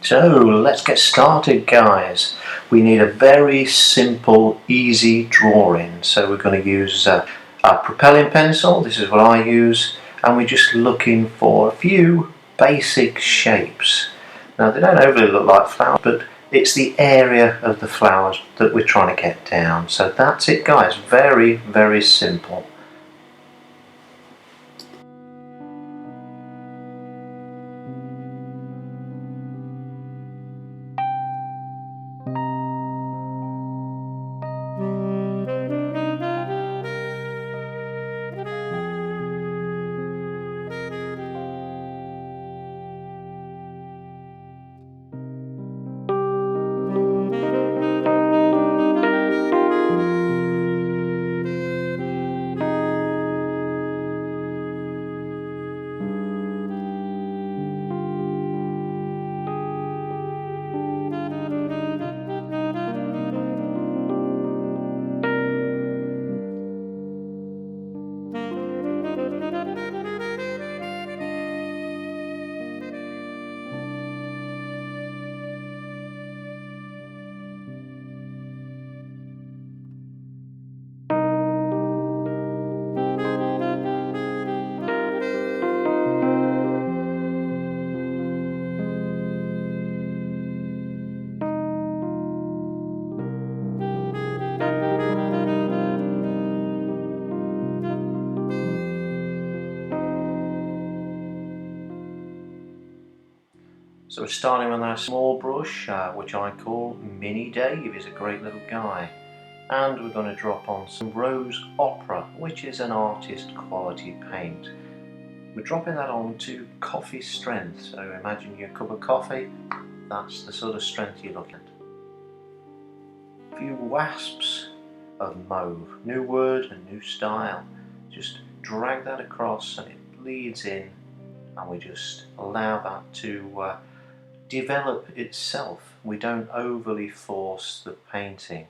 So let's get started, guys. We need a very simple, easy drawing. So we're going to use a propelling pencil. This is what I use, and we're just looking for a few basic shapes. Now they don't overly look like flowers, but it's the area of the flowers that we're trying to get down. So that's it, guys. Very, very simple. So we're starting with our small brush, which I call Mini Dave. He's a great little guy. And we're going to drop on some Rose Opera, which is an artist quality paint. We're dropping that on to coffee strength. So imagine your cup of coffee, that's the sort of strength you're looking at. A few wasps of Mauve. New word and new style. Just drag that across and it bleeds in, and we just allow that to develop itself. We don't overly force the painting.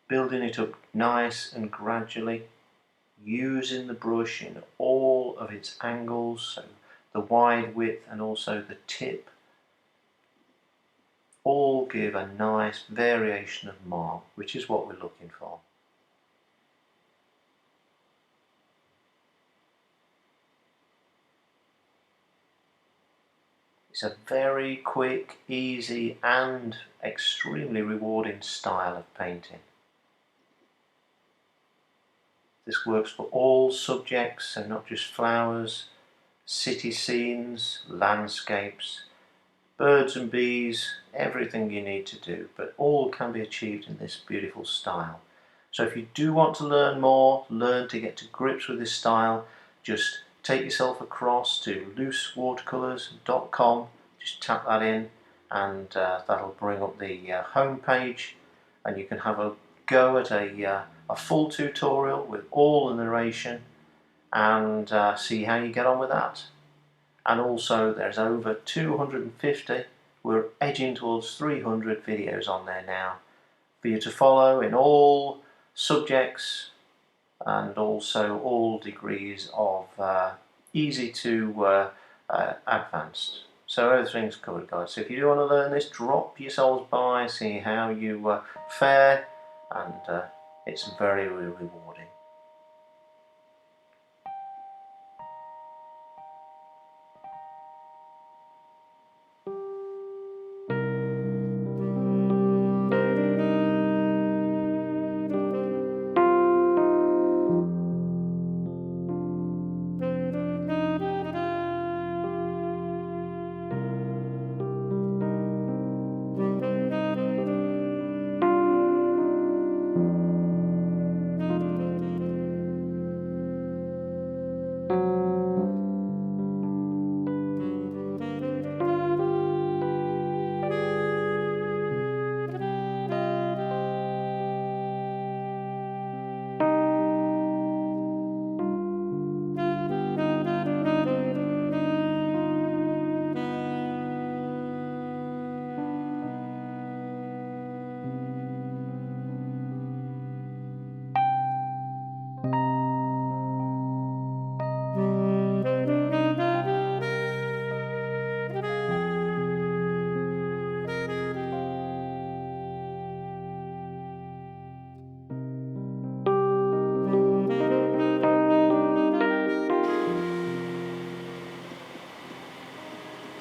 Building it up nice and gradually, using the brush in all of its angles, so the wide width and also the tip, all give a nice variation of mark, which is what we're looking for. It's a very quick, easy and extremely rewarding style of painting. This works for all subjects, so not just flowers, city scenes, landscapes, birds and bees, everything you need to do, but all can be achieved in this beautiful style. So if you do want to learn more, learn to get to grips with this style, just take yourself across to loosewatercolours.com, just tap that in, and that'll bring up the home page, and you can have a go at a full tutorial with all the narration and see how you get on with that. And also there's over 250, we're edging towards 300 videos on there now for you to follow in all subjects and also all degrees of easy to advanced. So everything's covered, guys. So if you do want to learn this, drop yourselves by, see how you fare, and it's very rewarding.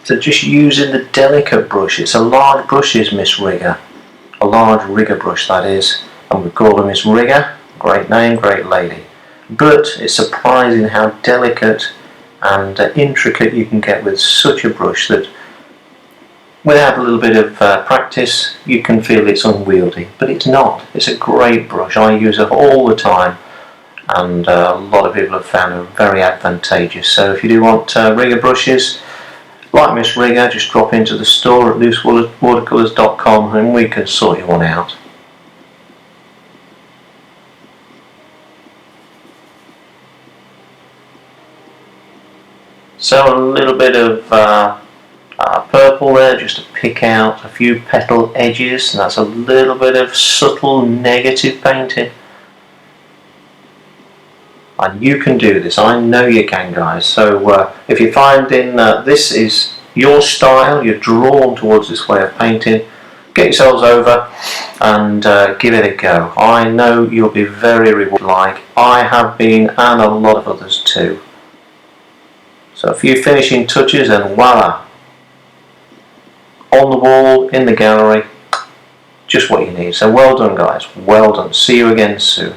So just using the delicate brush. It's a large brush, is Miss Rigger. A large rigger brush, that is. And we call her Miss Rigger. Great name, great lady. But it's surprising how delicate and intricate you can get with such a brush that without a little bit of practice you can feel it's unwieldy, but it's not. It's a great brush. I use it all the time, and a lot of people have found it very advantageous. So if you do want rigger brushes like Miss Rigger, just drop into the store at loosewatercolours.com and we can sort you one out. So a little bit of purple there, just to pick out a few petal edges, and that's a little bit of subtle negative painting. And you can do this, I know you can, guys. So if you're finding this is your style, you're drawn towards this way of painting, get yourselves over and give it a go. I know you'll be very rewarded, like I have been, and a lot of others too. So a few finishing touches and voila, on the wall, in the gallery, just what you need. So well done, guys, well done. See you again soon.